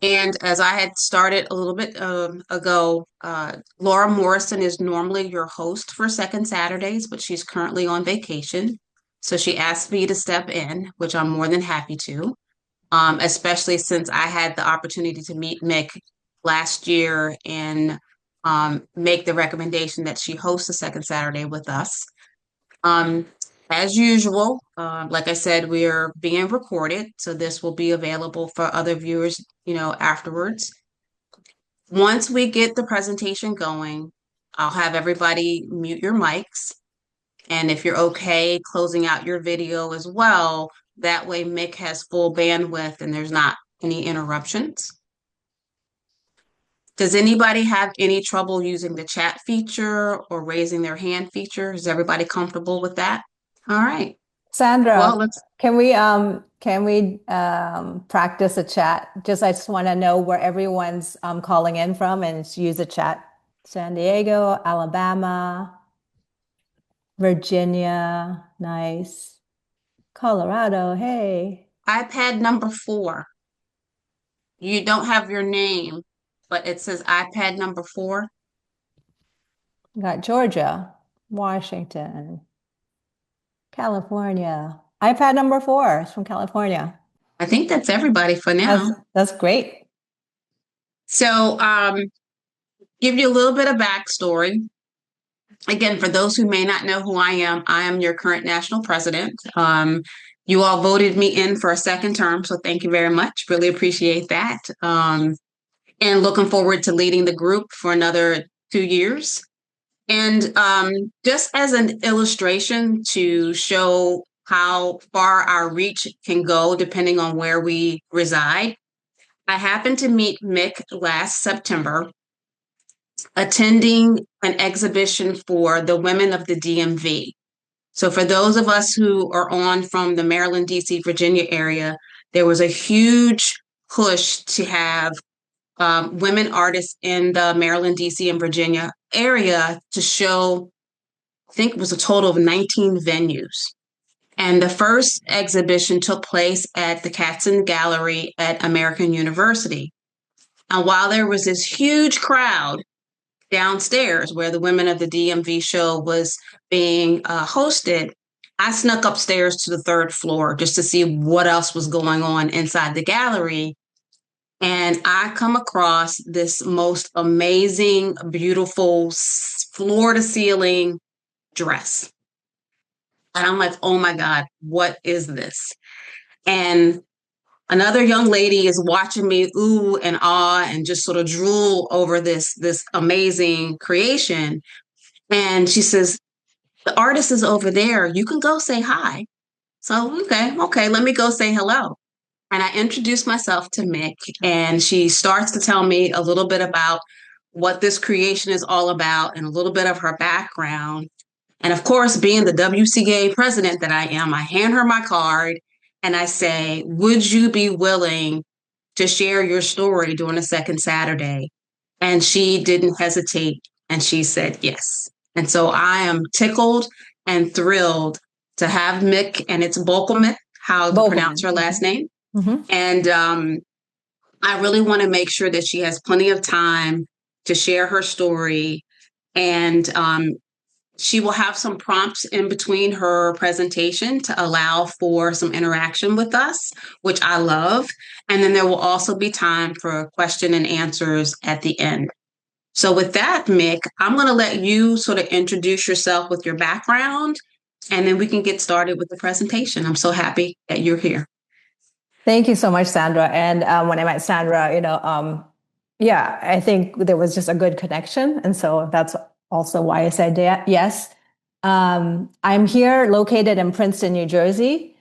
And as I had started a little bit ago, Laura Morrison is normally your host for Second Saturdays, but she's currently on vacation. So she asked me to step in, which I'm more than happy to, especially since I had the opportunity to meet Mick last year and make the recommendation that she hosts the Second Saturday with us. Um, as usual, like I said, we are being recorded, so this will be available for other viewers, afterwards. Once we get the presentation going, I'll have everybody mute your mics. And if you're okay closing out your video as well, that way Mick has full bandwidth and there's not any interruptions. Does anybody have any trouble using the chat feature or raising their hand feature? Is everybody comfortable with that? All right. Sandra, Well, let's. can we practice a chat? I just want to know where everyone's calling in from and use a chat. San Diego, Alabama, Virginia, nice. Colorado, hey. iPad number 4. You don't have your name, but it says iPad number 4. Got Georgia, Washington, California. iPad number 4 is from California. I think that's everybody for That's now. that's great. So, give you a little bit of backstory. Again, for those who may not know who I am your current national president. You all voted me in for a second term, so thank you very much. Really appreciate that. And looking forward to leading the group for another 2 years. And just as an illustration to show how far our reach can go depending on where we reside, I happened to meet Mick last September attending an exhibition for the women of the DMV. So, for those of us who are on from the Maryland, DC, Virginia area, there was a huge push to have women artists in the Maryland, DC, and Virginia area to show, I think it was a total of 19 venues. And the first exhibition took place at the Katzen Gallery at American University. And while there was this huge crowd downstairs where the Women of the DMV show was being hosted, I snuck upstairs to the third floor just to see what else was going on inside the gallery. And I come across this most amazing, beautiful floor to ceiling dress. And I'm like, oh my God, what is this? And another young lady is watching me ooh and ah and just sort of drool over this amazing creation. And she says, the artist is over there. You can go say hi. So, okay, let me go say hello. And I introduced myself to Mick, and she starts to tell me a little bit about what this creation is all about and a little bit of her background. And of course, being the WCA president that I am, I hand her my card and I say, would you be willing to share your story during the second Saturday? And she didn't hesitate and she said yes. And so I am tickled and thrilled to have Mick, and it's Boekelmann, how to pronounce Bogelman. her last name. Hmm. And I really want to make sure that she has plenty of time to share her story. And she will have some prompts in between her presentation to allow for some interaction with us, which I love. And then there will also be time for question and answers at the end. So, with that, Mick, I'm going to let you sort of introduce yourself with your background, and then we can get started with the presentation. I'm so happy that you're here. Thank you so much, Sandra. And when I met Sandra, yeah, I think there was just a good connection. And so that's also why I said yes. I'm here located in Princeton, New Jersey,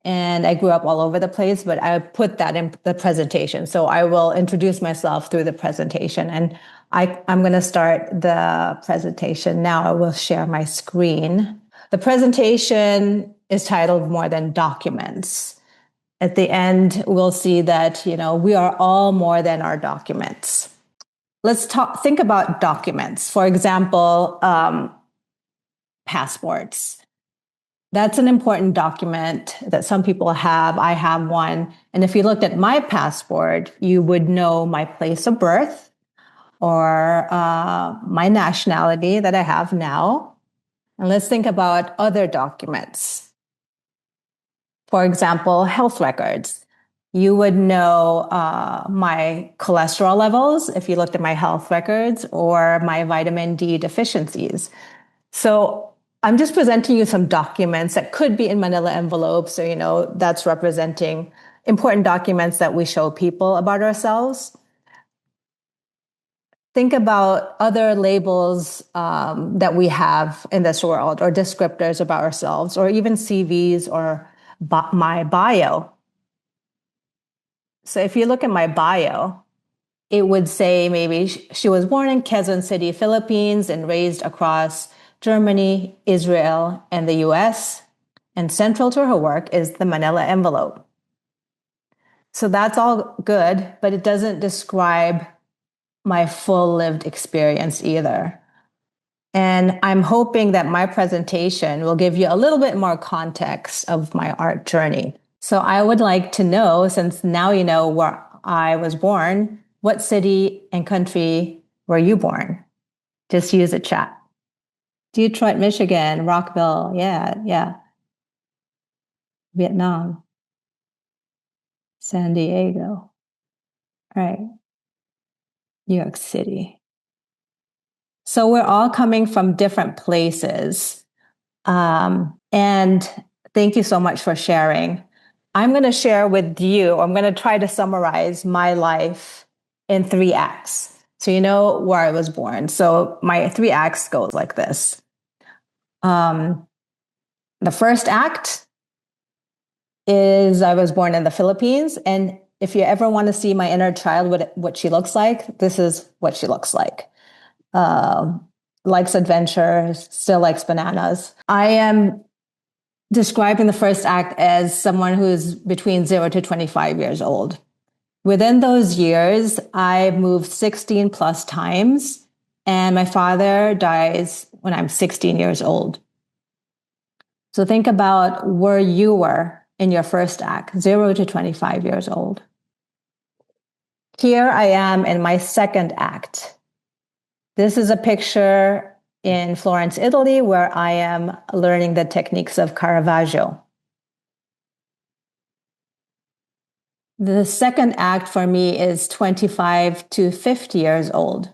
and I grew up all over the place, but I put that in the presentation. So I will introduce myself through the presentation. And I'm going to start the presentation now. I will share my screen. The presentation is titled More Than Documents. At the end, we'll see that, we are all more than our documents. Think about documents. For example, passports. That's an important document that some people have. I have one. And if you looked at my passport, you would know my place of birth or my nationality that I have now. And let's think about other documents. For example, health records. You would know my cholesterol levels if you looked at my health records or my vitamin D deficiencies. So I'm just presenting you some documents that could be in manila envelopes, so, that's representing important documents that we show people about ourselves. Think about other labels that we have in this world, or descriptors about ourselves, or even CVs or my bio. So if you look at my bio, it would say maybe she was born in Quezon City, Philippines, and raised across Germany, Israel, and the US. And central to her work is the manila envelope. So that's all good, but it doesn't describe my full lived experience either. And I'm hoping that my presentation will give you a little bit more context of my art journey. So I would like to know, since now you know where I was born, what city and country were you born? Just use the chat. Detroit, Michigan, Rockville, yeah. Vietnam, San Diego, all right, New York City. So we're all coming from different places. And thank you so much for sharing. I'm going to share with you, I'm going to try to summarize my life in 3 acts. So you know where I was born. So my 3 acts go like this. The first act is I was born in the Philippines. And if you ever want to see my inner child, what she looks like, this is what she looks like. Likes adventure, still likes bananas. I am describing the first act as someone who's between 0 to 25 years old. Within those years, I moved 16 plus times, and my father dies when I'm 16 years old. So think about where you were in your first act, 0 to 25 years old. Here I am in my second act. This is a picture in Florence, Italy, where I am learning the techniques of Caravaggio. The second act for me is 25 to 50 years old.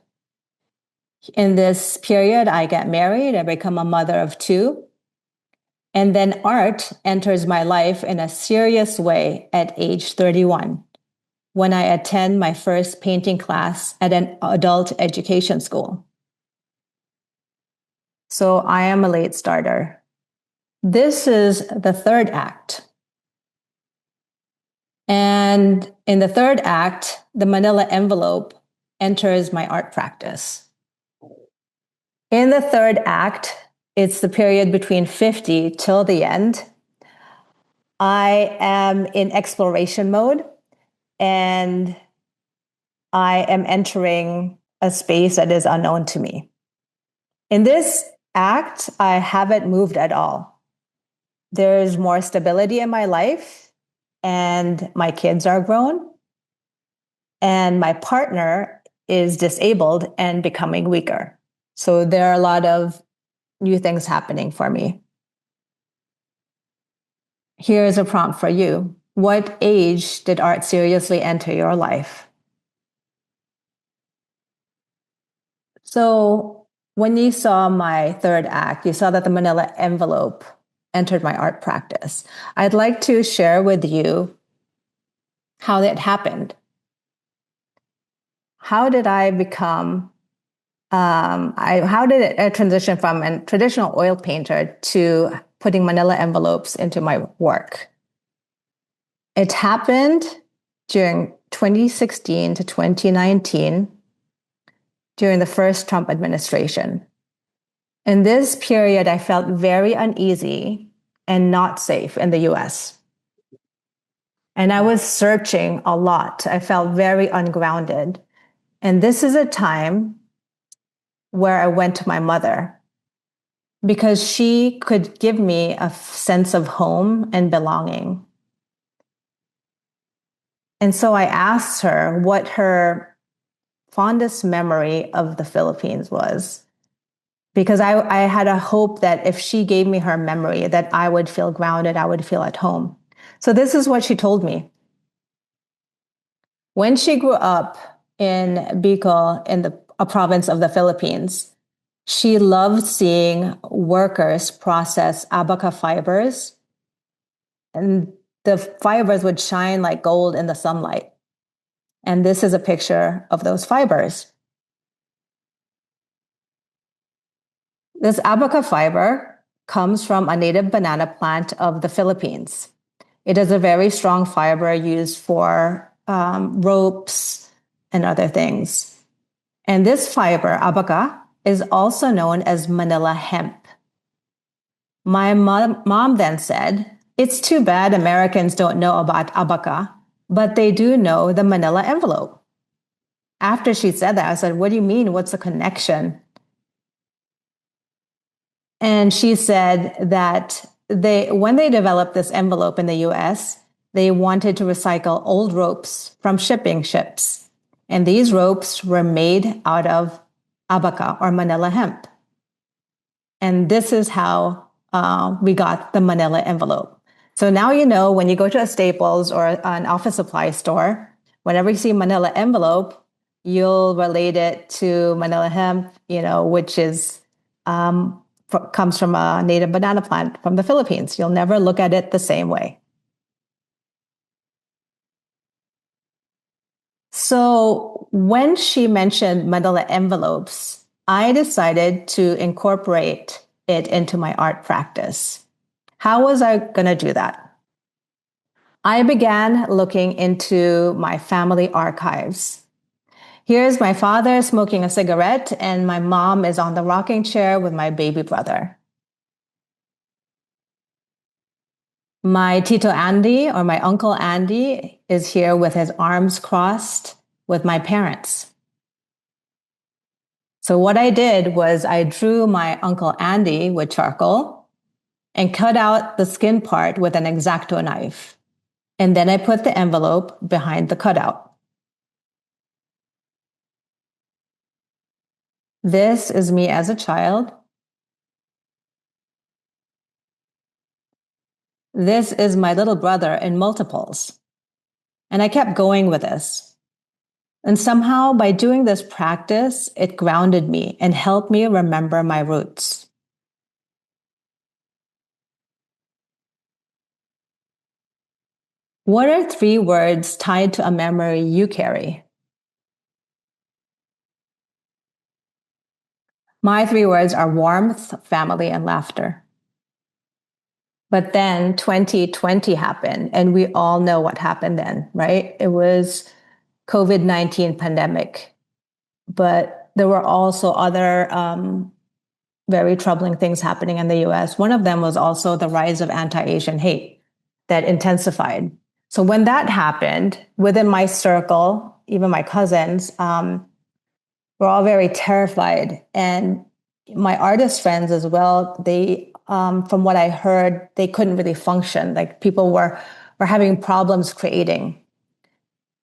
In this period, I get married, I become a mother of 2. And then art enters my life in a serious way at age 31, when I attend my first painting class at an adult education school. So I am a late starter. This is the third act. And in the third act, the manila envelope enters my art practice. In the third act, it's the period between 50 till the end. I am in exploration mode, and I am entering a space that is unknown to me. In this act, I haven't moved at all. There's more stability in my life, and my kids are grown, and my partner is disabled and becoming weaker. So there are a lot of new things happening for me. Here's a prompt for you. What age did art seriously enter your life? So when you saw my third act, you saw that the manila envelope entered my art practice. I'd like to share with you how that happened. How did I become, how did I transition from a traditional oil painter to putting manila envelopes into my work? It happened during 2016 to 2019, during the first Trump administration. In this period, I felt very uneasy and not safe in the US. And I was searching a lot. I felt very ungrounded. And this is a time where I went to my mother. because she could give me a sense of home and belonging. And so I asked her what her fondest memory of the Philippines was, because I had a hope that if she gave me her memory, that I would feel grounded, I would feel at home. So this is what she told me. When she grew up in Bicol, in a province of the Philippines, she loved seeing workers process abaca fibers, and the fibers would shine like gold in the sunlight. And this is a picture of those fibers. This abaca fiber comes from a native banana plant of the Philippines. It is a very strong fiber used for ropes and other things. And this fiber, abaca, is also known as Manila hemp. My mom then said, it's too bad Americans don't know about abaca, but they do know the Manila envelope. After she said that, I said, what do you mean? What's the connection? And she said that when they developed this envelope in the US, they wanted to recycle old ropes from shipping ships. And these ropes were made out of abaca or Manila hemp. And this is how we got the Manila envelope. So now you know, when you go to a Staples or an office supply store, whenever you see Manila envelope, you'll relate it to Manila hemp, which is comes from a native banana plant from the Philippines. You'll never look at it the same way. So when she mentioned Manila envelopes, I decided to incorporate it into my art practice. How was I going to do that? I began looking into my family archives. Here's my father smoking a cigarette, and my mom is on the rocking chair with my baby brother. My Tito Andy, or my Uncle Andy, is here with his arms crossed with my parents. So what I did was I drew my Uncle Andy with charcoal and cut out the skin part with an X-Acto knife. And then I put the envelope behind the cutout. This is me as a child. This is my little brother in multiples. And I kept going with this. And somehow, by doing this practice, it grounded me and helped me remember my roots. What are 3 words tied to a memory you carry? My 3 words are warmth, family, and laughter. But then 2020 happened, and we all know what happened then, right? It was COVID-19 pandemic. But there were also other very troubling things happening in the US. One of them was also the rise of anti-Asian hate that intensified. So when that happened, within my circle, even my cousins, were all very terrified. And my artist friends as well, they, from what I heard, they couldn't really function. Like people were having problems creating.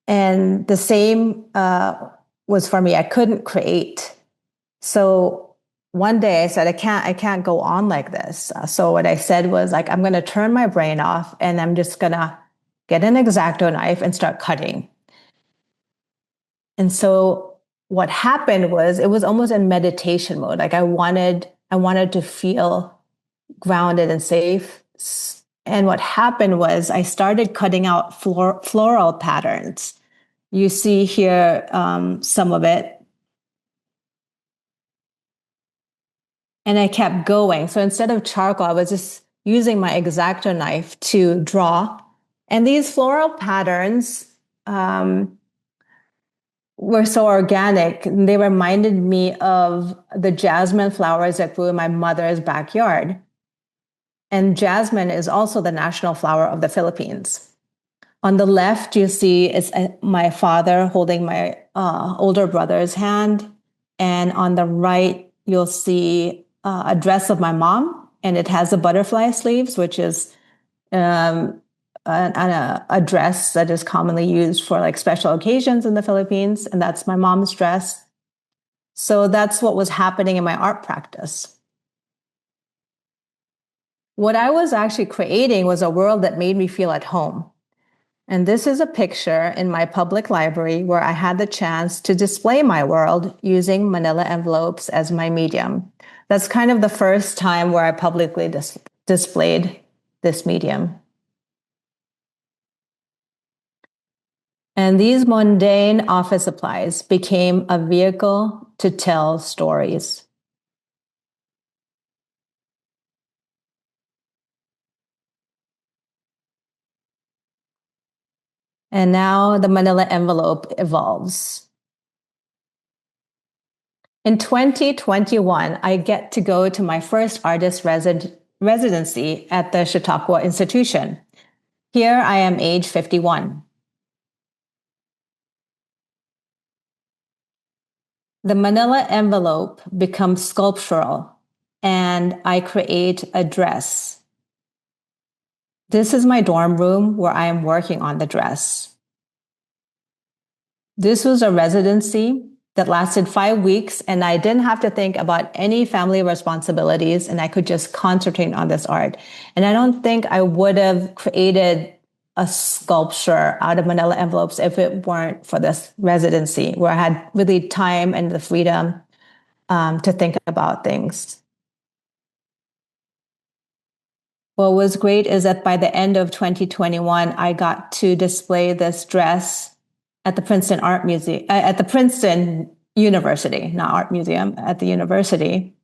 And the same was for me. I couldn't create. So one day I said, I can't go on like this. So what I said was like, I'm going to turn my brain off and I'm just going to get an X-Acto knife and start cutting. And so what happened was it was almost in meditation mode. Like I wanted to feel grounded and safe. And what happened was I started cutting out floral patterns. You see here some of it. And I kept going. So instead of charcoal, I was just using my X-Acto knife to draw. And these floral patterns were so organic. They reminded me of the jasmine flowers that grew in my mother's backyard. And jasmine is also the national flower of the Philippines. On the left, you see it's my father holding my older brother's hand. And on the right, you'll see a dress of my mom, and it has the butterfly sleeves, which is a dress that is commonly used for like special occasions in the Philippines, and that's my mom's dress. So that's what was happening in my art practice. What I was actually creating was a world that made me feel at home. And this is a picture in my public library where I had the chance to display my world using manila envelopes as my medium. That's kind of the first time where I publicly displayed this medium. And these mundane office supplies became a vehicle to tell stories. And now the manila envelope evolves. In 2021, I get to go to my first artist residency at the Chautauqua Institution. Here I am age 51. The manila envelope becomes sculptural, and I create a dress. This is my dorm room where I am working on the dress. This was a residency that lasted 5 weeks, and I didn't have to think about any family responsibilities, and I could just concentrate on this art. And I don't think I would have created a sculpture out of manila envelopes if it weren't for this residency, where I had really time and the freedom to think about things. What was great is that by the end of 2021, I got to display this dress at the Princeton Art Museum, at the Princeton University, not art museum, at the university,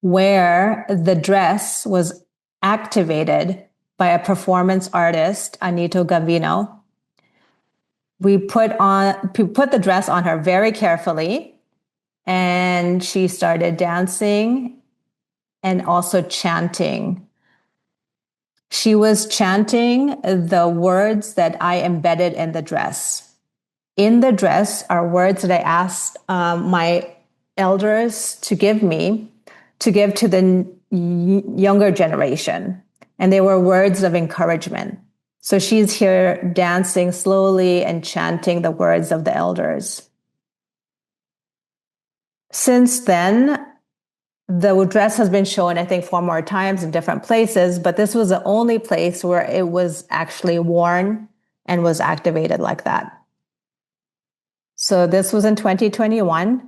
where the dress was activated by a performance artist, Anito Gavino. We put the dress on her very carefully, and she started dancing and also chanting. She was chanting the words that I embedded in the dress. In the dress are words that I asked my elders to give to the younger generation. And they were words of encouragement. So she's here dancing slowly and chanting the words of the elders. Since then, the dress has been shown, I think, 4 more times in different places, but this was the only place where it was actually worn and was activated like that. So this was in 2021.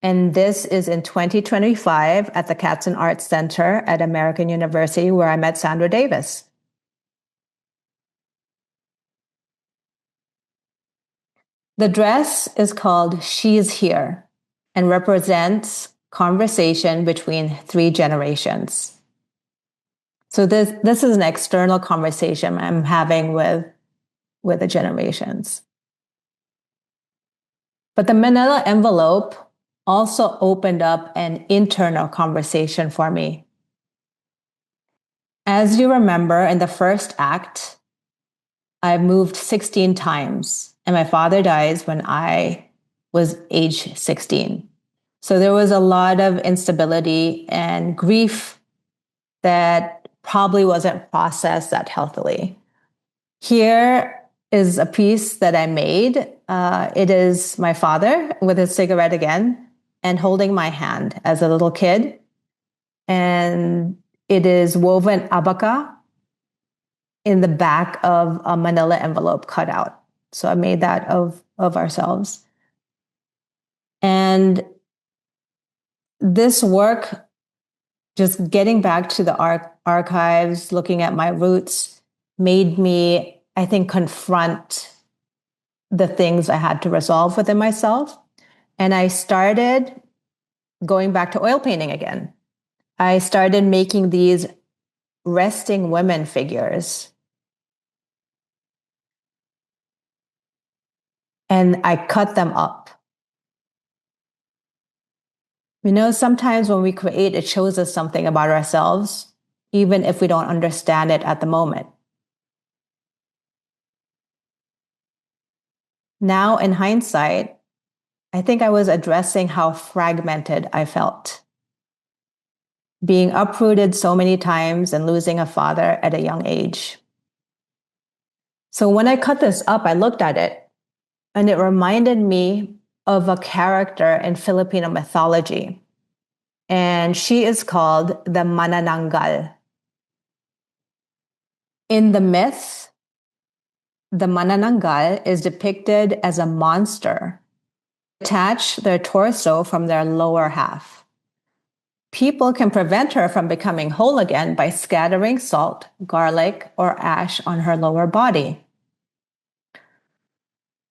And this is in 2025 at the Katzen Arts Center at American University, where I met Sandra Davis. The dress is called She's Here and represents conversation between 3 generations. So this is an external conversation I'm having with the generations. But the manila envelope also opened up an internal conversation for me. As you remember, in the first act, I moved 16 times, and my father dies when I was age 16. So there was a lot of instability and grief that probably wasn't processed that healthily. Here is a piece that I made. It is my father with his cigarette again and holding my hand as a little kid. And it is woven abaca in the back of a manila envelope cutout. So I made that of ourselves. And this work, just getting back to the archives, looking at my roots, made me, I think, confront the things I had to resolve within myself. And I started going back to oil painting again. I started making these resting women figures. And I cut them up. You know, sometimes when we create, it shows us something about ourselves, even if we don't understand it at the moment. Now, in hindsight, I think I was addressing how fragmented I felt. being uprooted so many times and losing a father at a young age. So when I cut this up, I looked at it and it reminded me of a character in Filipino mythology. And she is called the Manananggal. In the myth, the Manananggal is depicted as a monster. Attach their torso from their lower half. People can prevent her from becoming whole again by scattering salt, garlic, or ash on her lower body.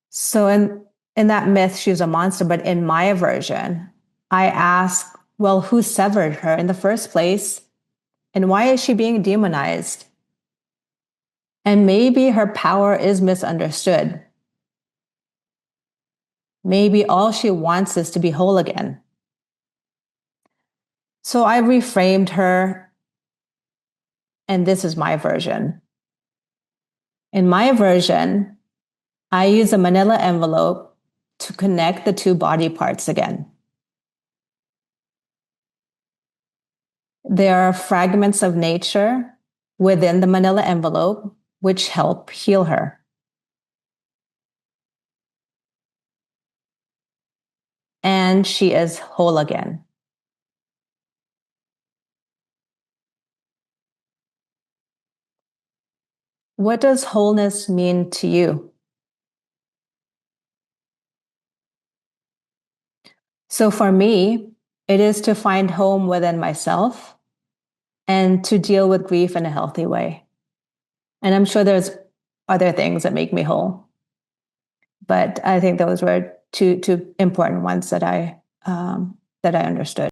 So in that myth, she was a monster, but in my version, I ask, well, who severed her in the first place? And why is she being demonized? And maybe her power is misunderstood. Maybe all she wants is to be whole again. So I reframed her, and this is my version. In my version, I use a manila envelope to connect the two body parts again. There are fragments of nature within the manila envelope which help heal her. And she is whole again. What does wholeness mean to you? So for me, it is to find home within myself and to deal with grief in a healthy way. And I'm sure there's other things that make me whole. But I think those were two important ones that I understood.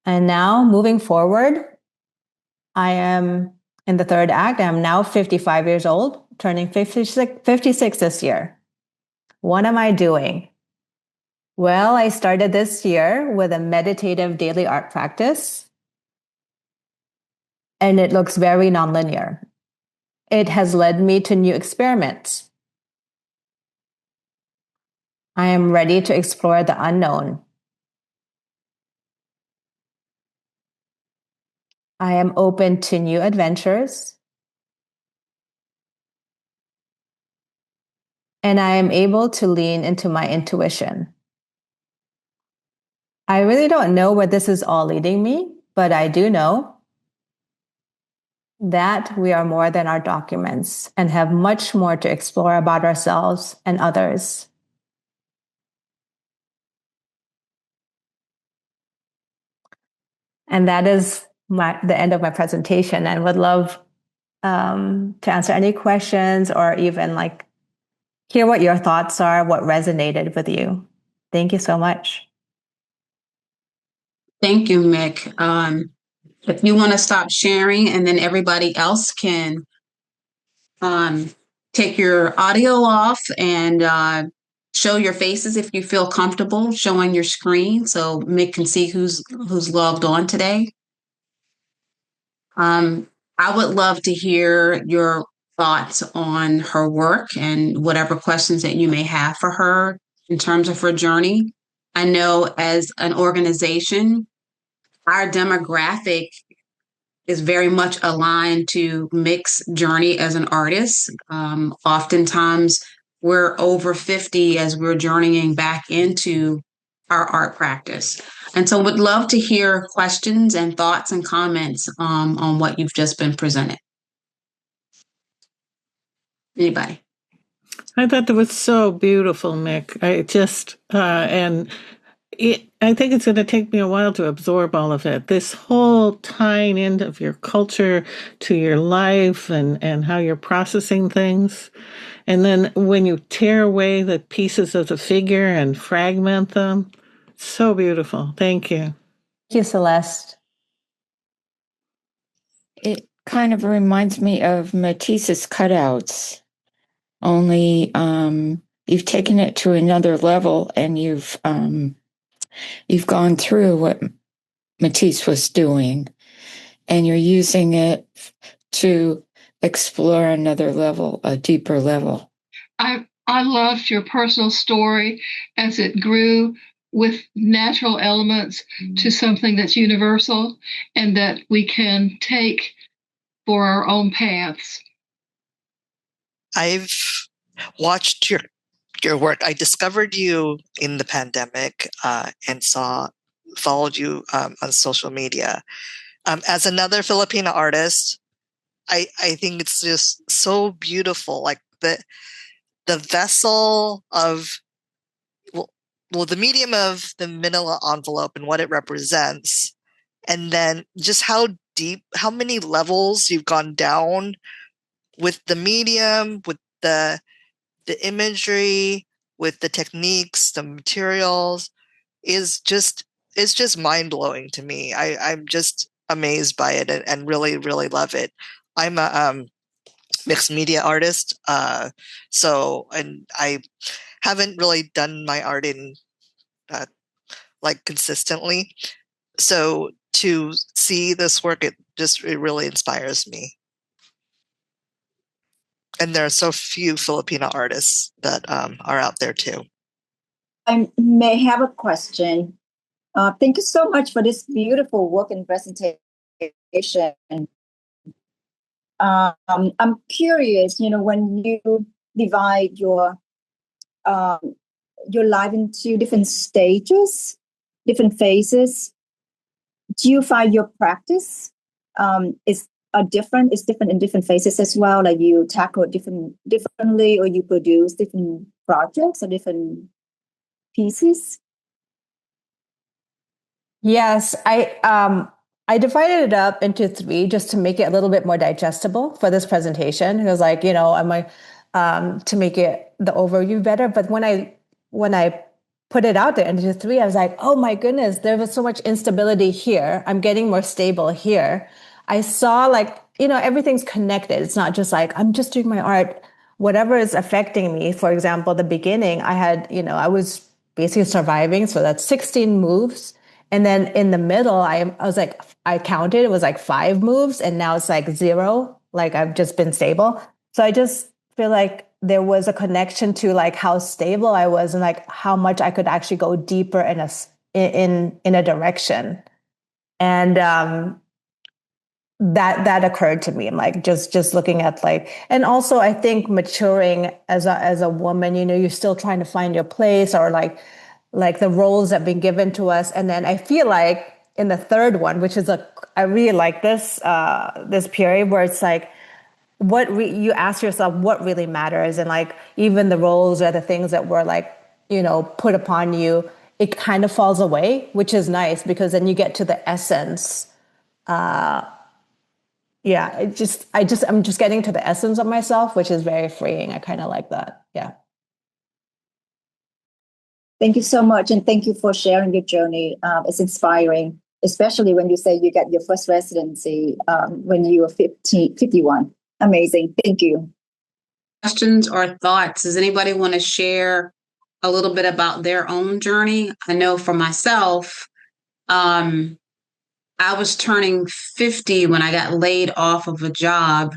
And now moving forward, I am in the third act. I'm now 55 years old, turning 56 this year. What am I doing? Well, I started this year with a meditative daily art practice, and it looks very nonlinear. It has led me to new experiments. I am ready to explore the unknown. I am open to new adventures. And I am able to lean into my intuition. I really don't know where this is all leading me, but I do know that we are more than our documents and have much more to explore about ourselves and others. And that is the end of my presentation, and would love to answer any questions or even hear what your thoughts are, what resonated with you. Thank you so much. Thank you, Mick. If you want to stop sharing, and then everybody else can take your audio off and show your faces if you feel comfortable showing your screen, so Mick can see who's logged on today. I would love to hear your thoughts on her work and whatever questions that you may have for her in terms of her journey. I know as an organization, our demographic is very much aligned to Mick's journey as an artist. Oftentimes, we're over 50 as we're journeying back into our art practice. And so would love to hear questions and thoughts and comments on what you've just been presented. Anybody? I thought that was so beautiful, Mick. I think it's going to take me a while to absorb all of it. This whole tying in of your culture to your life and how you're processing things. And then when you tear away the pieces of the figure and fragment them, so beautiful. Thank you. Thank you, Celeste. It kind of reminds me of Matisse's cutouts, only you've taken it to another level, and you've gone through what Matisse was doing, and you're using it to explore another level, a deeper level. I loved your personal story as it grew with natural elements to something that's universal and that we can take for our own paths. I've watched your work. I discovered you in the pandemic and followed you on social media. As another Filipino artist, I think it's just so beautiful. Like the vessel of the medium of the manila envelope and what it represents, and then just how deep, how many levels you've gone down with the medium, with the imagery, with the techniques, the materials it's just mind blowing to me. I'm just amazed by it and really, really love it. I'm a mixed media artist, and I haven't really done my art in like consistently. So to see this work, it really inspires me. And there are so few Filipino artists that are out there too. I may have a question. Thank you so much for this beautiful work and presentation. I'm curious, when you divide your life into different stages, different phases, do you find your practice is different in different phases as well? Like you tackle it differently, or you produce different projects or different pieces? Yes, I divided it up into three just to make it a little bit more digestible for this presentation. It was like, to make it the overview better. But when I put it out there into three, I was like, oh my goodness, there was so much instability here. I'm getting more stable here. I saw everything's connected. It's not just like, I'm just doing my art. Whatever is affecting me. For example, the beginning, I was basically surviving. So that's 16 moves. And then in the middle, I was like, I counted, it was like 5 moves, and now it's like 0. Like I've just been stable. So I just feel like there was a connection to like how stable I was and like how much I could actually go deeper in a direction. And that occurred to me. I'm like just looking at and also I think maturing as a woman, you're still trying to find your place, or like the roles that have been given to us. And then I feel like in the third one, which is I really like this period where it's like, you ask yourself what really matters, and like even the roles or the things that were put upon you, it kind of falls away, which is nice because then you get to the essence. I'm just getting to the essence of myself, which is very freeing. I kind of like that. Yeah. Thank you so much. And thank you for sharing your journey. It's inspiring, especially when you say you got your first residency when you were 51. Amazing. Thank you. Questions or thoughts? Does anybody want to share a little bit about their own journey? I know for myself, I was turning 50 when I got laid off of a job.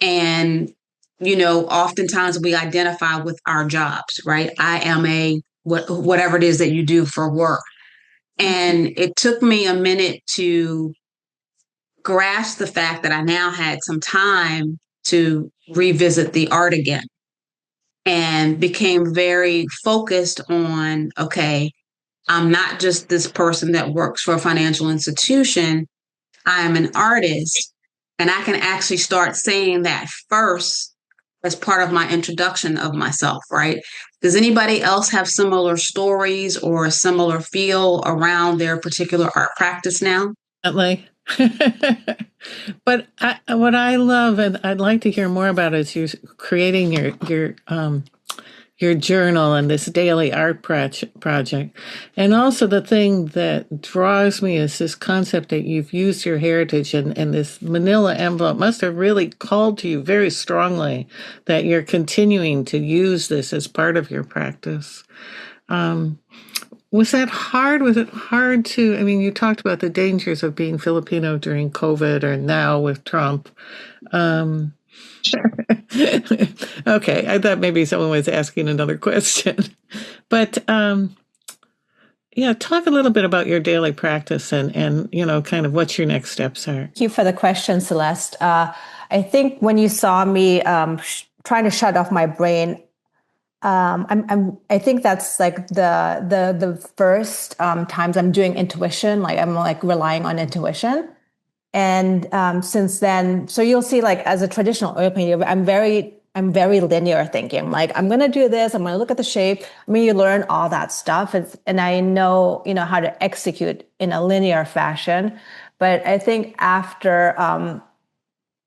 And, oftentimes we identify with our jobs, right? I am whatever it is that you do for work. And it took me a minute to grasp the fact that I now had some time to revisit the art again, and became very focused on, okay, I'm not just this person that works for a financial institution. I am an artist, and I can actually start saying that first as part of my introduction of myself, right? Does anybody else have similar stories or a similar feel around their particular art practice now? Definitely. But what I love, and I'd like to hear more about, is you creating your journal and this daily art project. And also the thing that draws me is this concept that you've used your heritage, and this manila envelope must have really called to you very strongly that you're continuing to use this as part of your practice. Was that hard? Was it hard to, you talked about the dangers of being Filipino during COVID or now with Trump. Okay, I thought maybe someone was asking another question. But Yeah, talk a little bit about your daily practice and kind of what your next steps are. Thank you for the question, Celeste. I think when you saw me trying to shut off my brain, I think that's like the first times I'm doing intuition, like I'm like relying on intuition. And since then, so you'll see, like as a traditional oil painter, I'm very linear thinking. Like I'm gonna do this. I'm gonna look at the shape. I mean, you learn all that stuff, and I know how to execute in a linear fashion. But I think after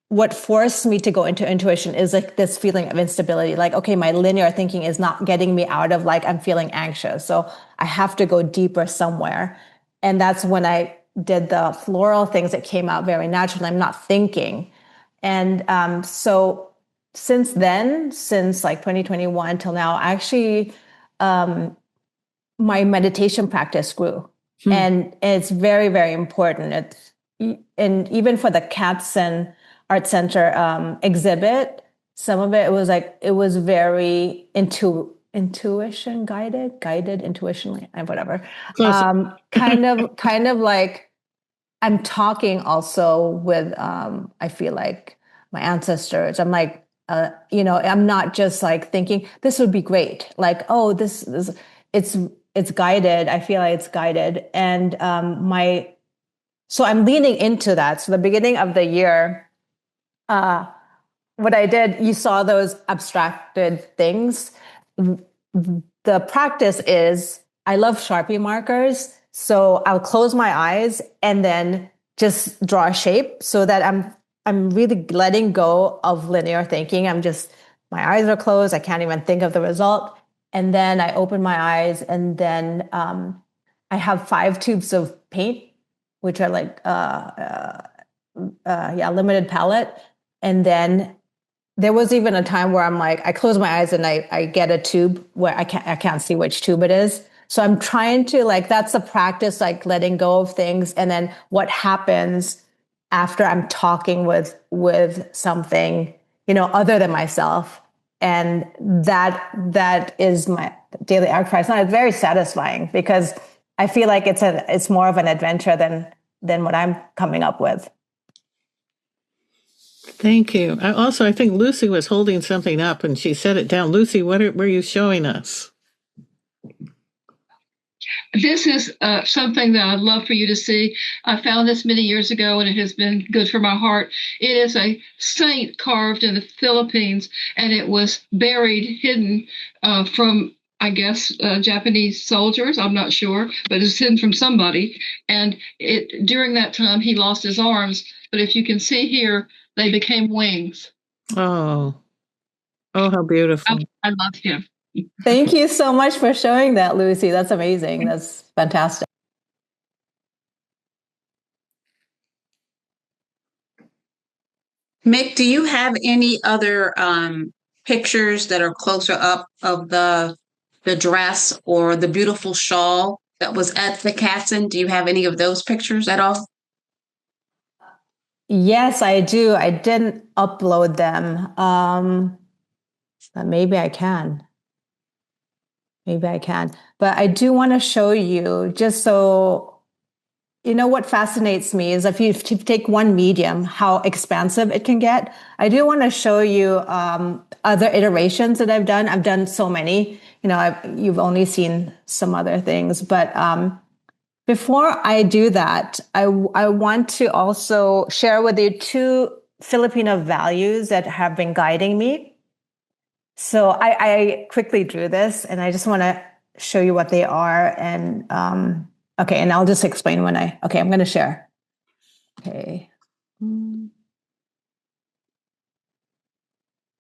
what forced me to go into intuition is like this feeling of instability. Like, okay, my linear thinking is not getting me out of like I'm feeling anxious, so I have to go deeper somewhere. And that's when I did the floral things that came out very naturally. I'm not thinking. And so since then, since like 2021 till now, actually, my meditation practice grew. And it's very, very important. And even for the Quezon Art Center exhibit, some of it was like, it was very intuition guided intuition, and whatever. Kind of like I'm talking also with, I feel like my ancestors. I'm like, I'm not just like thinking this would be great. Like, oh, this is, it's guided. I feel like it's guided. And so I'm leaning into that. So the beginning of the year, what I did, you saw those abstracted things. The practice is, I love Sharpie markers. So I'll close my eyes and then just draw a shape so that I'm really letting go of linear thinking. My eyes are closed. I can't even think of the result. And then I open my eyes, and then I have 5 tubes of paint, which are like, limited palette. And then there was even a time where I'm like, I close my eyes and I get a tube where I can't see which tube it is. So I'm trying to, like, that's a practice, like letting go of things. And then what happens after I'm talking with something, other than myself. And that is my daily exercise. Now, it's very satisfying because I feel like it's more of an adventure than what I'm coming up with. Thank you. I think Lucy was holding something up and she set it down. Lucy, what were you showing us? This is something that I'd love for you to see. I found this many years ago, and it has been good for my heart. It is a saint carved in the Philippines, and it was buried, hidden from, I guess, Japanese soldiers. I'm not sure, but it's hidden from somebody. And during that time, he lost his arms. But if you can see here, they became wings. Oh, how beautiful. I love him. Thank you so much for showing that, Lucy. That's amazing. That's fantastic. Mick, do you have any other pictures that are closer up of the dress or the beautiful shawl that was at the Quezon? Do you have any of those pictures at all? Yes, I do. I didn't upload them, but maybe I can. But I do want to show you, just so what fascinates me is if you take one medium, how expansive it can get. I do want to show you other iterations that I've done. I've done so many. You've only seen some other things, but before I do that, I want to also share with you 2 Filipino values that have been guiding me. So I quickly drew this, and I just want to show you what they are. And okay, and I'll just explain I'm going to share. Okay. All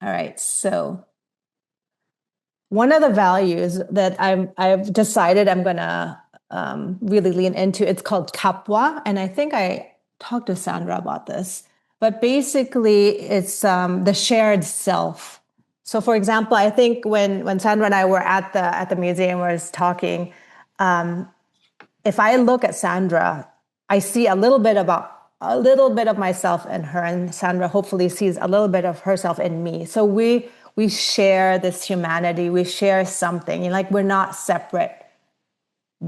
right. So one of the values that I've decided I'm going to really lean into, it's called kapwa. And I think I talked to Sandra about this, but basically it's the shared self. So for example, I think when Sandra and I were at the museum, we was talking, if I look at Sandra, I see a little bit of myself in her, and Sandra hopefully sees a little bit of herself in me. So we share this humanity, we share something, like we're not separate.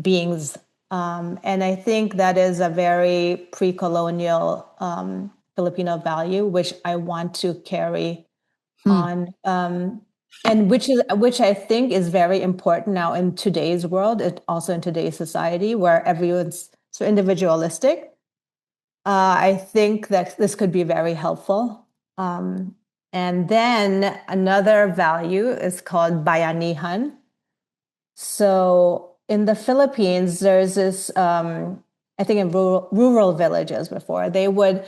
beings. And I think that is a very pre-colonial Filipino value, which I want to carry on, and which I think is very important now in today's world, also in today's society where everyone's so individualistic. I think that this could be very helpful. And then another value is called bayanihan. So in the Philippines, there's this, I think in rural villages before, they would,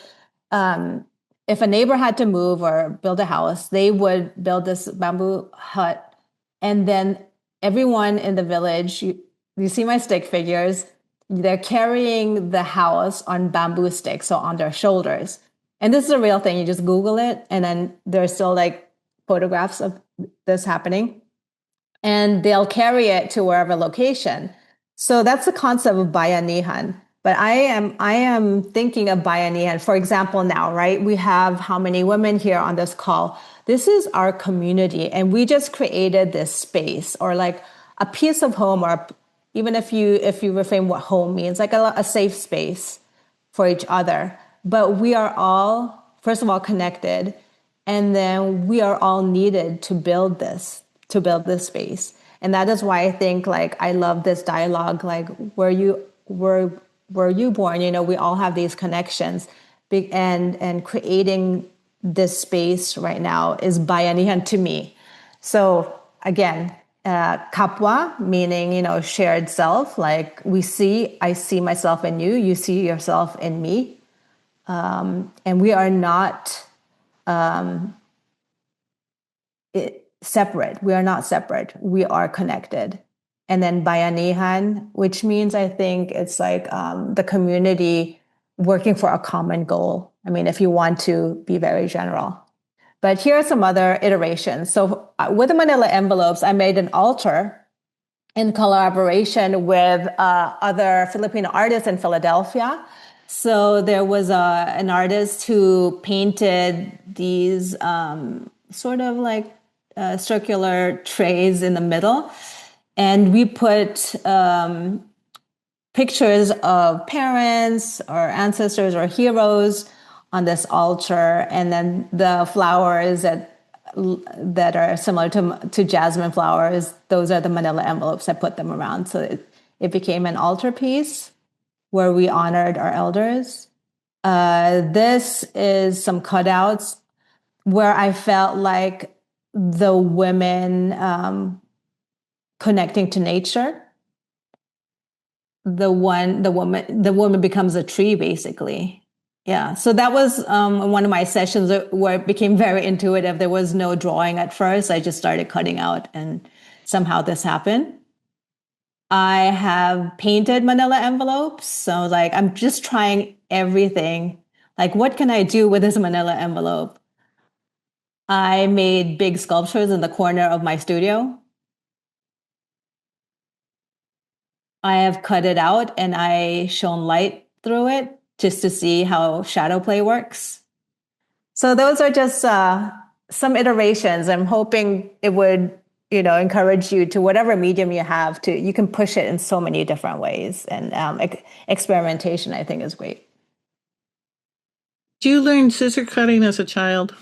if a neighbor had to move or build a house, they would build this bamboo hut. And then everyone in the village, you see my stick figures, they're carrying the house on bamboo sticks, so on their shoulders. And this is a real thing. You just Google it, and then there's still like photographs of this happening. And they'll carry it to wherever location. So that's the concept of bayanihan. But I am thinking of bayanihan. For example, now, right? We have how many women here on this call? This is our community, and we just created this space, or like a piece of home, or even if you reframe what home means, like a safe space for each other. But we are all, first of all, connected, and then we are all needed to build this space. And that is why I think, like, I love this dialogue, like, were you born? You know, we all have these connections, and creating this space right now is bayanihan to me. So again, kapwa, meaning, you know, shared self, like I see myself in you, you see yourself in me. And we are not separate. We are not separate. We are connected. And then bayanihan, which means, I think it's like the community working for a common goal. I mean, if you want to be very general. But here are some other iterations. So with the manila envelopes, I made an altar in collaboration with other Filipino artists in Philadelphia. So there was an artist who painted these sort of like circular trays in the middle. And we put pictures of parents or ancestors or heroes on this altar. And then the flowers that are similar to jasmine flowers, those are the manila envelopes. I put them around. So it became an altar piece where we honored our elders. This is some cutouts where I felt like the women connecting to nature. The woman becomes a tree, basically. Yeah. So that was one of my sessions where it became very intuitive. There was no drawing at first. I just started cutting out, and somehow this happened. I have painted manila envelopes. So like, I'm just trying everything. Like, what can I do with this manila envelope? I made big sculptures in the corner of my studio. I have cut it out and I shone light through it just to see how shadow play works. So those are just some iterations. I'm hoping it would, you know, encourage you to whatever medium you have you can push it in so many different ways. And experimentation, I think, is great. Do you learn scissor cutting as a child?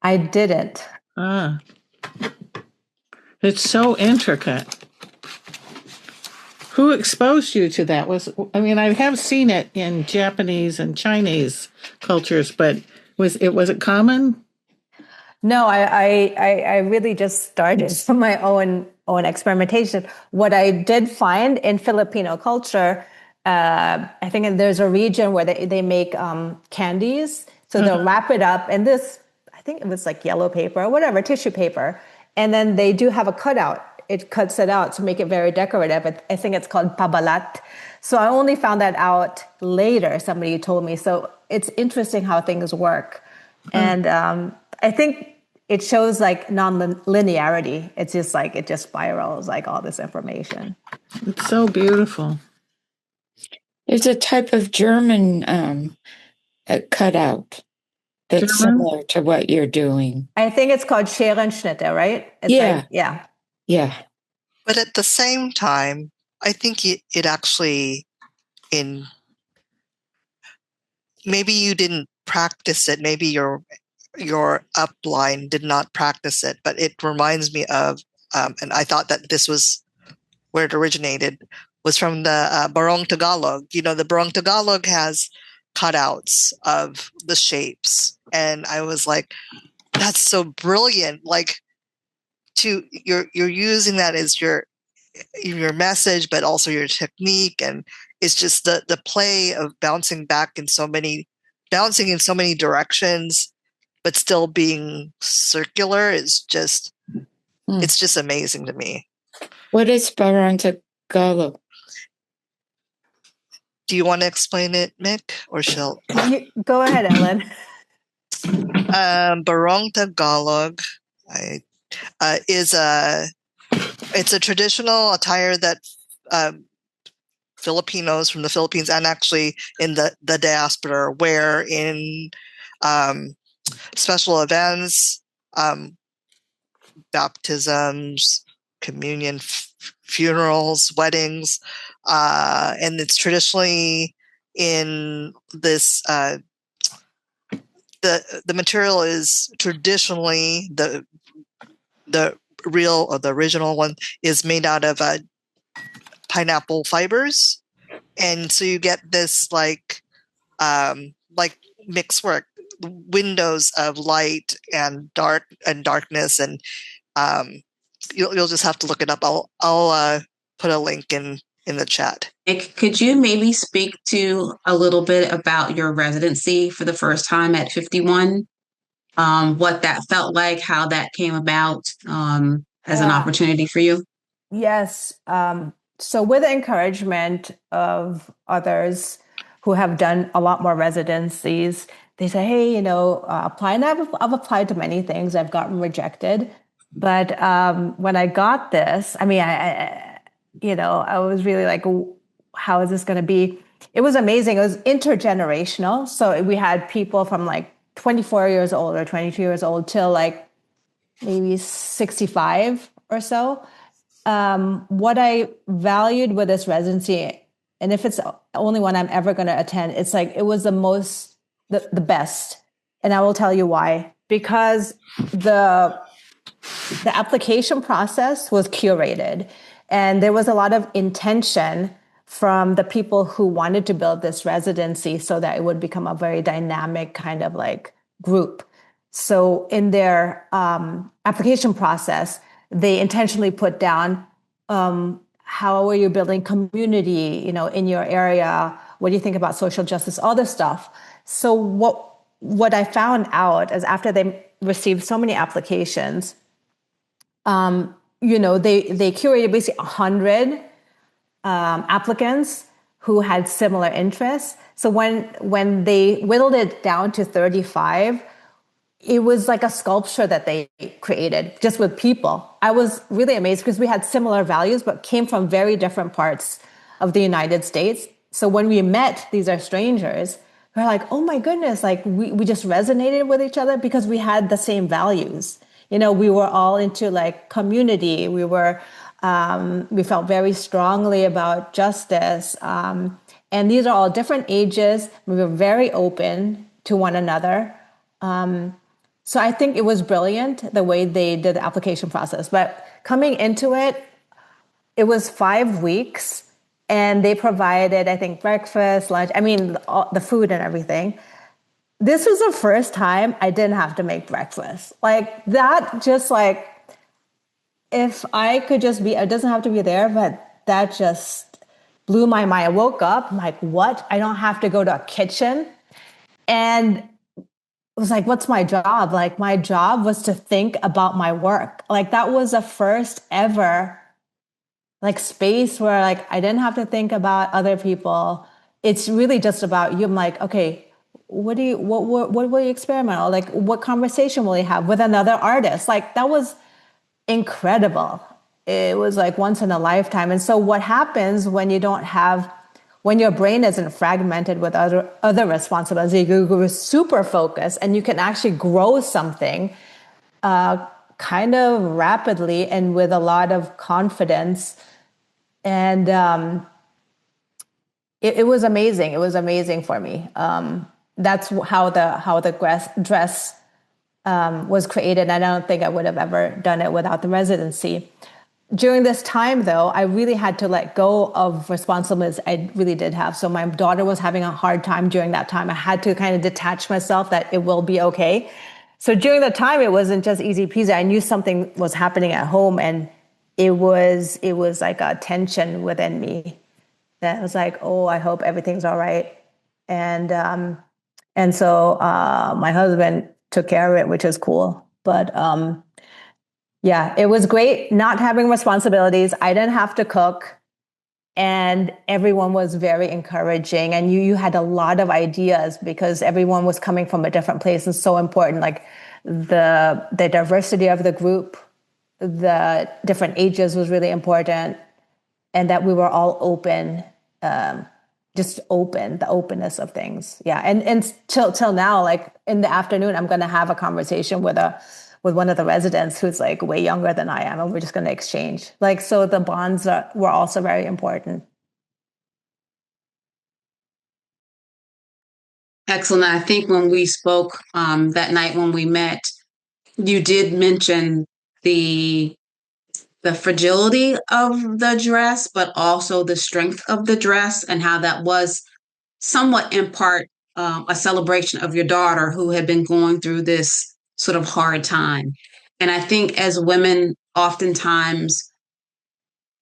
I didn't. It's so intricate. Who exposed you to that? I have seen it in Japanese and Chinese cultures, but was it common? No, I really just started from my own experimentation. What I did find in Filipino culture, I think there's a region where they make candies. So they'll wrap it up in this, I think it was like yellow paper or whatever, tissue paper. And then they do have a cutout. It cuts it out to make it very decorative. I think it's called pabalat. So I only found that out later. Somebody told me. So it's interesting how things work. And I think it shows like non-linearity. It's just like, it just spirals like all this information. It's so beautiful. There's a type of German cutout that's similar to what you're doing. I think it's called Scherenschnitte, right? It's yeah. Like, yeah. Yeah. But at the same time, I think it actually, in maybe you didn't practice it, maybe your upline did not practice it, but it reminds me of, and I thought that this was where it originated, was from the Barong Tagalog. You know, the Barong Tagalog has cutouts of the shapes, and I was like, that's so brilliant. Like, you're using that as your message, but also your technique, and it's just the play of bouncing in so many directions, but still being circular is just it's just amazing to me. What is Barong Tagalog? Do you want to explain it, Mick, or shall Go ahead, Ellen. Barong Tagalog is it's a traditional attire that Filipinos from the Philippines and actually in the diaspora wear in special events, baptisms, communion, funerals, weddings, and it's traditionally in this. The material is traditionally the real or the original one is made out of pineapple fibers, and so you get this like mixed work, windows of light and darkness, and you'll just have to look it up. I'll put a link in the chat. Nick, could you maybe speak to a little bit about your residency for the first time at 51? What that felt like, how that came about as an opportunity for you? Yes. So with the encouragement of others who have done a lot more residencies, they say, hey, apply. And I've applied to many things. I've gotten rejected. But when I got this, I mean, I was really like, how is this going to be? It was amazing. It was intergenerational. So we had people from like 24 years old or 22 years old till like maybe 65 or so. What I valued with this residency, and if it's the only one I'm ever going to attend, it's like it was the best. And I will tell you why. Because the application process was curated, and there was a lot of intention from the people who wanted to build this residency so that it would become a very dynamic kind of like group. So in their application process, they intentionally put down how are you building community, in your area? What do you think about social justice? All this stuff. So what I found out is after they received so many applications, they curated basically 100 applicants who had similar interests. So when they whittled it down to 35, it was like a sculpture that they created just with people. I was really amazed because we had similar values, but came from very different parts of the United States. So when we met, these are strangers, we're like, oh my goodness, like we just resonated with each other because we had the same values. We were all into like community. We felt very strongly about justice. And these are all different ages. We were very open to one another. So I think it was brilliant the way they did the application process. But coming into it, it was 5 weeks, and they provided, I think, breakfast, lunch, the food and everything. This was the first time I didn't have to make breakfast. Like that, just like, if I could just be, it doesn't have to be there, but that just blew my mind. I woke up, I'm like, what? I don't have to go to a kitchen. And it was like, what's my job? Like my job was to think about my work. Like that was the first ever like space where like I didn't have to think about other people. It's really just about you. I'm like, okay, what will you experiment on? Like what conversation will you have with another artist? Like that was incredible. It was like once in a lifetime. And so what happens when your brain isn't fragmented with other responsibilities, you're super focused and you can actually grow something kind of rapidly and with a lot of confidence. And it was amazing. It was amazing for me. That's how the dress was created. I don't think I would have ever done it without the residency. During this time, though, I really had to let go of responsibilities I really did have. So my daughter was having a hard time during that time. I had to kind of detach myself that it will be okay. So during the time, it wasn't just easy peasy. I knew something was happening at home, and it was like a tension within me that was like, oh, I hope everything's all right. And so my husband took care of it, which is cool. But yeah, it was great not having responsibilities. I didn't have to cook, and everyone was very encouraging. And you had a lot of ideas because everyone was coming from a different place, and so important. Like the diversity of the group, the different ages was really important, and that we were all open, just open, the openness of things. Yeah, and till now, like in the afternoon, I'm going to have a conversation with one of the residents who's like way younger than I am, and we're just going to exchange. Like, so the bonds were also very important. Excellent. I think when we spoke that night when we met, you did mention the fragility of the dress, but also the strength of the dress, and how that was somewhat in part a celebration of your daughter who had been going through this sort of hard time. And I think as women, oftentimes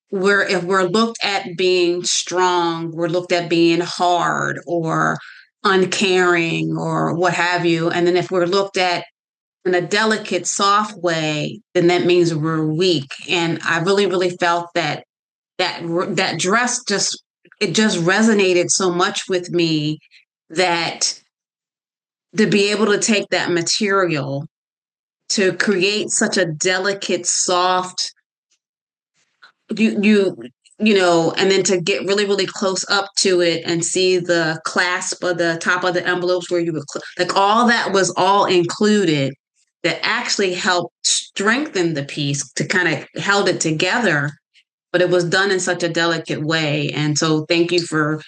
if we're looked at being strong, we're looked at being hard or uncaring or what have you. And then if we're looked at in a delicate, soft way, then that means we're weak. And I really, really felt that dress just resonated so much with me, that to be able to take that material to create such a delicate, soft, and then to get really, really close up to it and see the clasp of the top of the envelopes where you would like all that was all included, that actually helped strengthen the piece, to kind of held it together, but it was done in such a delicate way. And so thank you for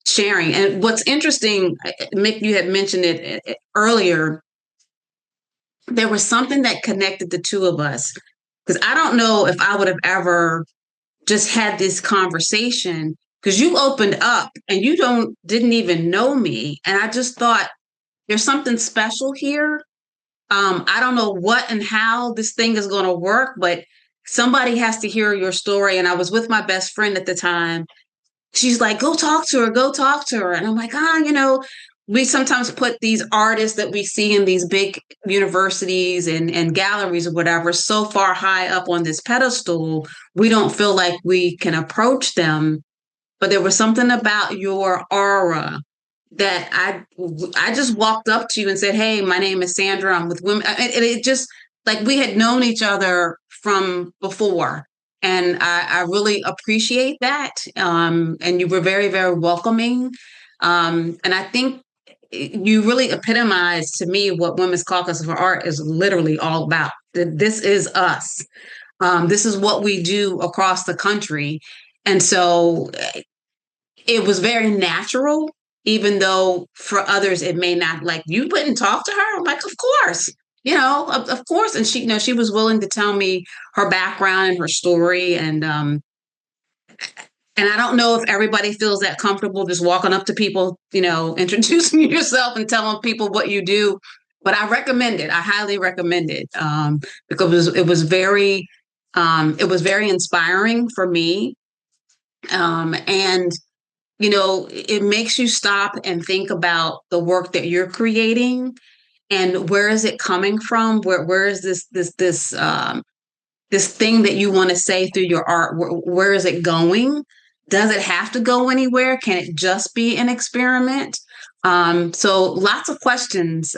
sharing. And what's interesting, Mick, you had mentioned it earlier, there was something that connected the two of us, because I don't know if I would have ever just had this conversation, because you opened up and you didn't even know me, and I just thought there's something special here. I don't know what and how this thing is going to work, but somebody has to hear your story. And I was with my best friend at the time. She's like, go talk to her, go talk to her. And I'm like, we sometimes put these artists that we see in these big universities and galleries or whatever so far high up on this pedestal, we don't feel like we can approach them. But there was something about your aura that I just walked up to you and said, hey, my name is Sandra. I'm with women. And it just like we had known each other from before. And I really appreciate that. And you were very, very welcoming. And I think you really epitomized to me what Women's Caucus for Art is literally all about. This is us. This is what we do across the country. And so it was very natural, even though for others it may not. Like, you wouldn't talk to her? I'm like, of course, of course. And she was willing to tell me her background and her story. And I don't know if everybody feels that comfortable just walking up to people, introducing yourself and telling people what you do. But I recommend it. I highly recommend it, because it was very inspiring for me. And it makes you stop and think about the work that you're creating, and where is it coming from? Where is this thing that you want to say through your art? Where is it going? Does it have to go anywhere? Can it just be an experiment? So lots of questions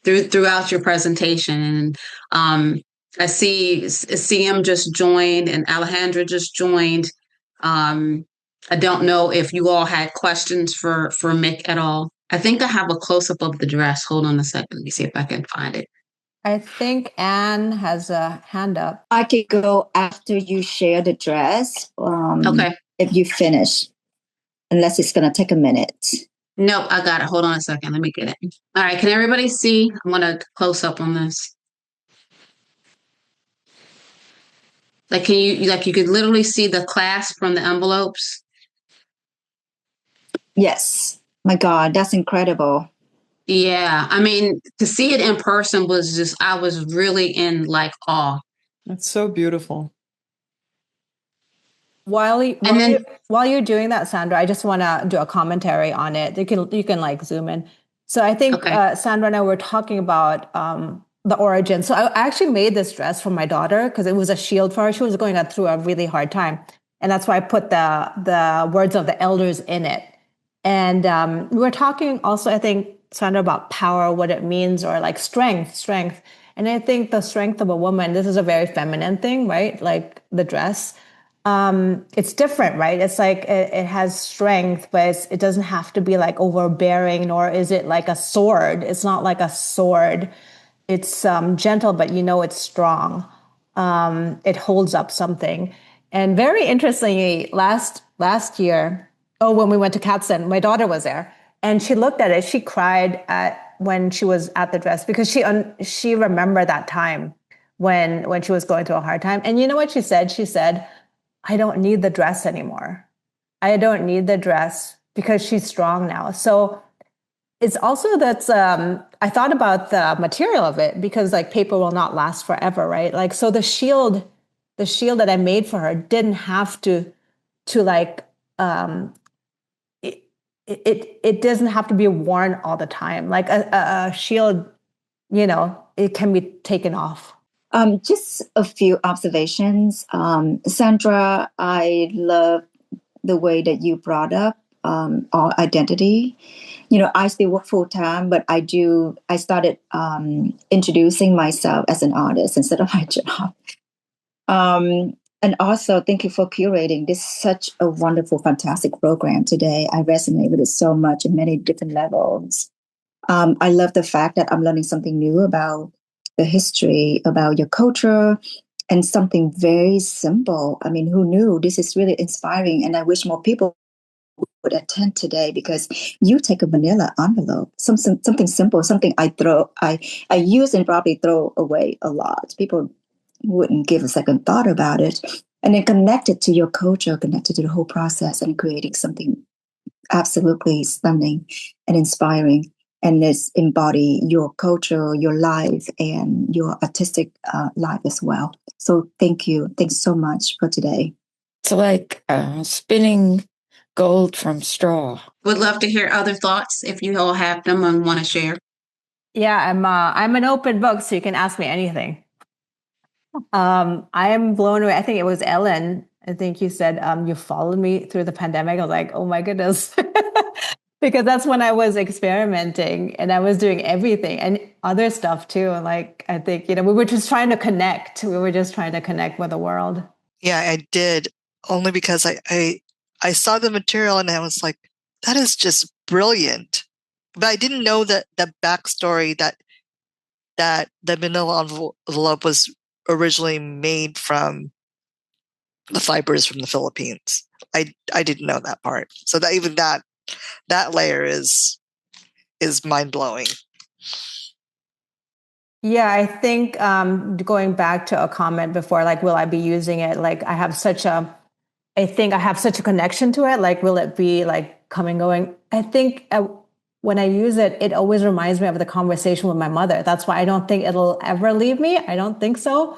throughout your presentation. And I see CM just joined and Alejandra just joined. I don't know if you all had questions for Mick at all. I think I have a close-up of the dress. Hold on a second. Let me see if I can find it. I think Anne has a hand up. I could go after you share the dress. Okay. If you finish, unless it's going to take a minute. Nope, I got it. Hold on a second. Let me get it. All right. Can everybody see? I want to close up on this. Like, can you, like, you could literally see the clasp from the envelopes? Yes. My God, that's incredible. Yeah. I mean, to see it in person was just, I was really in like awe. That's so beautiful. While you're doing that, Sandra, I just want to do a commentary on it. You can like zoom in. So I think Sandra and I were talking about the origin. So I actually made this dress for my daughter because it was a shield for her. She was going through a really hard time, and that's why I put the words of the elders in it. And we were talking also, I think, Sandra, about power, what it means, or like strength. And I think the strength of a woman, this is a very feminine thing, right? Like the dress. It's different, right? It's like it has strength, but it doesn't have to be like overbearing, nor is it like a sword. It's not like a sword. It's gentle, but it's strong. It holds up something. And very interestingly, last year, when we went to Quezon, my daughter was there, and she looked at it. She cried when she was at the dress because she remembered that time when she was going through a hard time. And you know what she said? She said, I don't need the dress anymore. I don't need the dress because she's strong now. So it's also that's, I thought about the material of it because like paper will not last forever, right? Like, so the shield that I made for her didn't have to like, it doesn't have to be worn all the time. Like a shield, it can be taken off. Just a few observations. Sandra, I love the way that you brought up our identity. I still work full time, but I started introducing myself as an artist instead of my job. And also, thank you for curating this such a wonderful, fantastic program today. I resonate with it so much in many different levels. I love the fact that I'm learning something new about the history, about your culture, and something very simple. I mean, who knew? This is really inspiring, and I wish more people would attend today because you take a manila envelope, something simple, something I use and probably throw away a lot. People wouldn't give a second thought about it, and then connect it to your culture, connect it to the whole process, and creating something absolutely stunning and inspiring. And this embody your culture, your life, and your artistic life as well. So thank you. Thanks so much for today. It's like spinning gold from straw. Would love to hear other thoughts if you all have them and want to share. Yeah, I'm an open book, so you can ask me anything. I am blown away. I think it was Ellen. I think you said you followed me through the pandemic. I was like, oh my goodness. Because that's when I was experimenting and I was doing everything and other stuff too. Like, I think, we were just trying to connect. We were just trying to connect with the world. Yeah, I did. Only because I saw the material and I was like, that is just brilliant. But I didn't know that the backstory that the manila envelope was originally made from the fibers from the Philippines. I didn't know that part. So that even that layer is mind-blowing. Yeah, I think going back to a comment before, like, will I be using it? Like, I think I have such a connection to it. Like, will it be like coming, going? I think when I use it, it always reminds me of the conversation with my mother. That's why I don't think it'll ever leave me. I don't think so.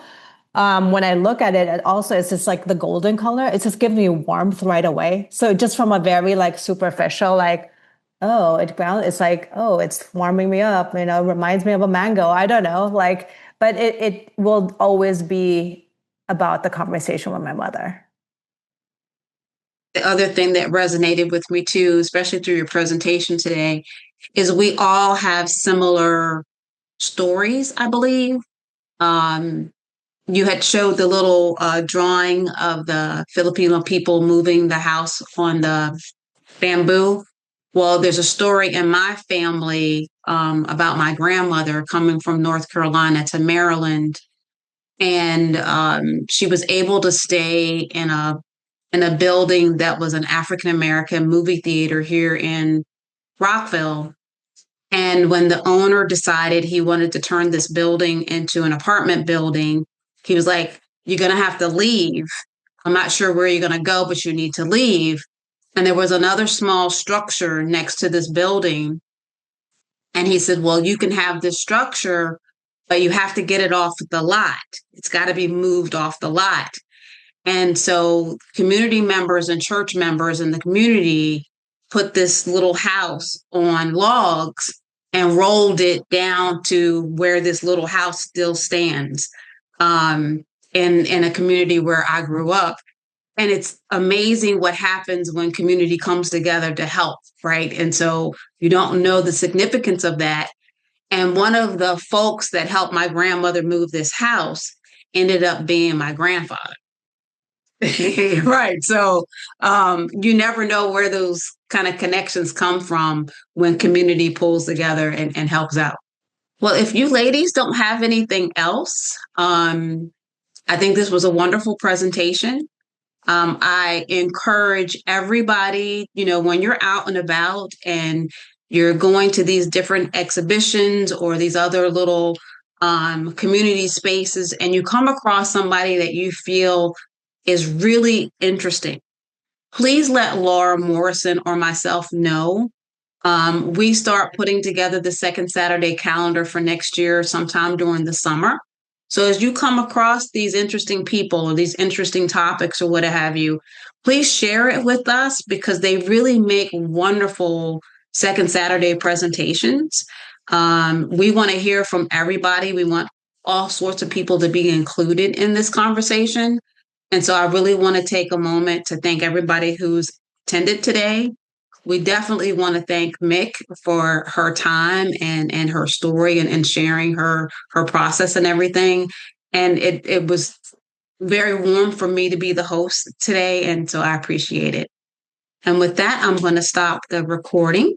When I look at it, it's just like the golden color. It just gives me warmth right away. So just from a very like superficial, like, oh, it's like, oh, it's warming me up. Reminds me of a mango. I don't know, like, but it will always be about the conversation with my mother. The other thing that resonated with me too, especially through your presentation today, is we all have similar stories, I believe. You had showed the little drawing of the Filipino people moving the house on the bamboo. Well, there's a story in my family about my grandmother coming from North Carolina to Maryland. And she was able to stay in a building that was an African American movie theater here in Rockville. And when the owner decided he wanted to turn this building into an apartment building, he was like, "You're going to have to leave. I'm not sure where you're going to go, but you need to leave." And there was another small structure next to this building. And he said, "Well, you can have this structure, but you have to get it off the lot. It's got to be moved off the lot." And so community members and church members in the community put this little house on logs and rolled it down to where this little house still stands, in a community where I grew up. And it's amazing what happens when community comes together to help, right? And so you don't know the significance of that. And one of the folks that helped my grandmother move this house ended up being my grandfather. Right. So you never know where those kind of connections come from when community pulls together and helps out. Well, if you ladies don't have anything else, I think this was a wonderful presentation. I encourage everybody, when you're out and about and you're going to these different exhibitions or these other little community spaces, and you come across somebody that you feel is really interesting, please let Laura Morrison or myself know. We start putting together the second Saturday calendar for next year sometime during the summer. So as you come across these interesting people or these interesting topics or what have you, please share it with us because they really make wonderful second Saturday presentations. We want to hear from everybody. We want all sorts of people to be included in this conversation. And so I really want to take a moment to thank everybody who's attended today. We definitely want to thank Mick for her time and her story and sharing her process and everything. And it was very warm for me to be the host today. And so I appreciate it. And with that, I'm going to stop the recording.